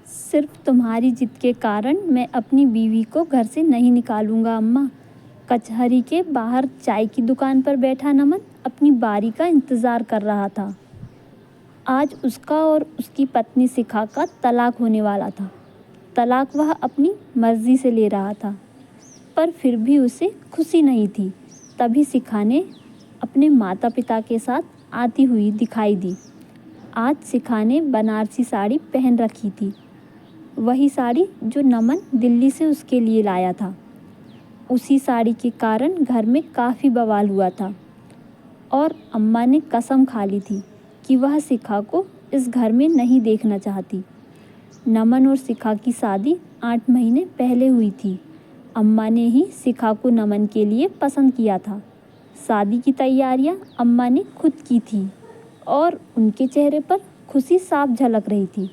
सिर्फ तुम्हारी जिद के कारण मैं अपनी बीवी को घर से नहीं निकालूंगा अम्मा। कचहरी के बाहर चाय की दुकान पर बैठा नमन अपनी बारी का इंतज़ार कर रहा था। आज उसका और उसकी पत्नी शिखा का तलाक होने वाला था। तलाक वह अपनी मर्जी से ले रहा था, पर फिर भी उसे खुशी नहीं थी। तभी शिखा ने अपने माता पिता के साथ आती हुई दिखाई दी। आज शिखा ने बनारसी साड़ी पहन रखी थी, वही साड़ी जो नमन दिल्ली से उसके लिए लाया था। उसी साड़ी के कारण घर में काफ़ी बवाल हुआ था और अम्मा ने कसम खा ली थी कि वह शिखा को इस घर में नहीं देखना चाहती। नमन और शिखा की शादी 8 महीने पहले हुई थी। अम्मा ने ही शिखा को नमन के लिए पसंद किया था। शादी की तैयारियां अम्मा ने खुद की थी और उनके चेहरे पर खुशी साफ झलक रही थी।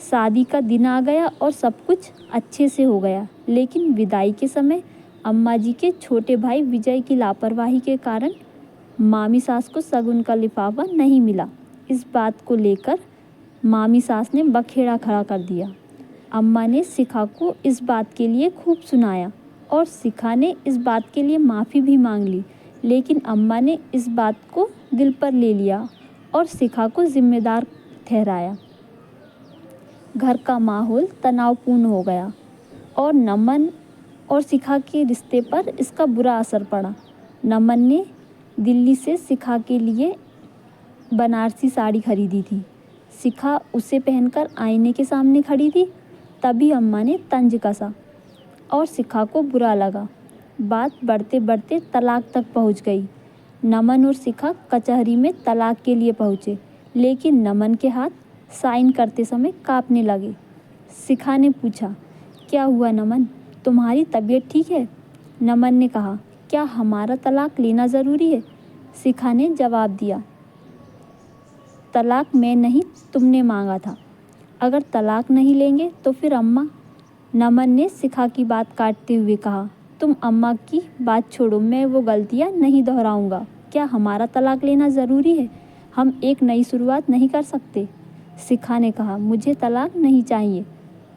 शादी का दिन आ गया और सब कुछ अच्छे से हो गया, लेकिन विदाई के समय अम्मा जी के छोटे भाई विजय की लापरवाही के कारण मामी सास को शगुन का लिफाफा नहीं मिला। इस बात को लेकर मामी सास ने बखेड़ा खड़ा कर दिया। अम्मा ने शिखा को इस बात के लिए खूब सुनाया और शिखा ने इस बात के लिए माफ़ी भी मांग ली, लेकिन अम्मा ने इस बात को दिल पर ले लिया और शिखा को जिम्मेदार ठहराया। घर का माहौल तनावपूर्ण हो गया और नमन और शिखा के रिश्ते पर इसका बुरा असर पड़ा। नमन ने दिल्ली से शिखा के लिए बनारसी साड़ी खरीदी थी। शिखा उसे पहनकर आईने के सामने खड़ी थी, तभी अम्मा ने तंज कसा और शिखा को बुरा लगा। बात बढ़ते बढ़ते तलाक तक पहुंच गई। नमन और शिखा कचहरी में तलाक के लिए पहुंचे, लेकिन नमन के हाथ साइन करते समय कांपने लगे। शिखा ने पूछा, क्या हुआ नमन, तुम्हारी तबीयत ठीक है? नमन ने कहा, क्या हमारा तलाक लेना ज़रूरी है? शिखा ने जवाब दिया, तलाक मैं नहीं तुमने मांगा था। अगर तलाक नहीं लेंगे तो फिर अम्मा। नमन ने शिखा की बात काटते हुए कहा, तुम अम्मा की बात छोड़ो, मैं वो गलतियाँ नहीं दोहराऊंगा। क्या हमारा तलाक लेना ज़रूरी है? हम एक नई शुरुआत नहीं कर सकते? शिखा ने कहा, मुझे तलाक नहीं चाहिए,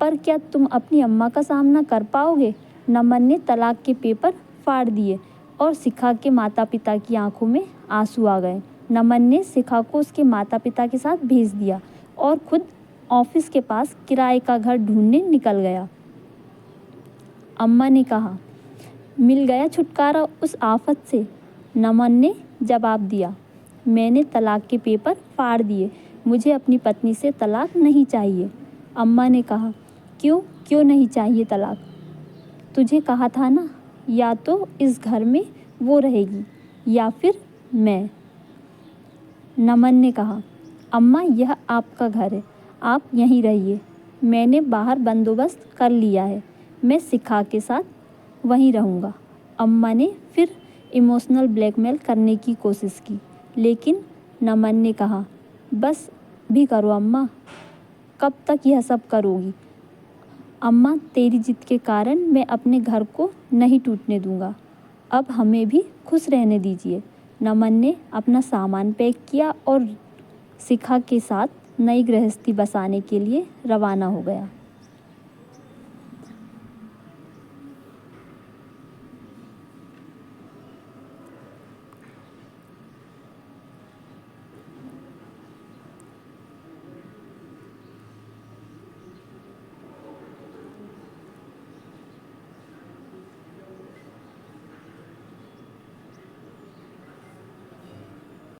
पर क्या तुम अपनी अम्मा का सामना कर पाओगे? नमन ने तलाक के पेपर फाड़ दिए और शिखा के माता पिता की आंखों में आंसू आ गए। नमन ने शिखा को उसके माता पिता के साथ भेज दिया और खुद ऑफिस के पास किराए का घर ढूंढने निकल गया। अम्मा ने कहा, मिल गया छुटकारा उस आफत से? नमन ने जवाब दिया, मैंने तलाक के पेपर फाड़ दिए, मुझे अपनी पत्नी से तलाक नहीं चाहिए। अम्मा ने कहा, क्यों नहीं चाहिए तलाक? तुझे कहा था ना, या तो इस घर में वो रहेगी या फिर मैं। नमन ने कहा, अम्मा यह आपका घर है, आप यहीं रहिए। मैंने बाहर बंदोबस्त कर लिया है, मैं शिखा के साथ वहीं रहूँगा। अम्मा ने फिर इमोशनल ब्लैकमेल करने की कोशिश की, लेकिन नमन ने कहा, बस भी करो अम्मा, कब तक यह सब करोगी? अम्मा तेरी जिद के कारण मैं अपने घर को नहीं टूटने दूंगा, अब हमें भी खुश रहने दीजिए। नमन ने अपना सामान पैक किया और शिखा के साथ नई गृहस्थी बसाने के लिए रवाना हो गया।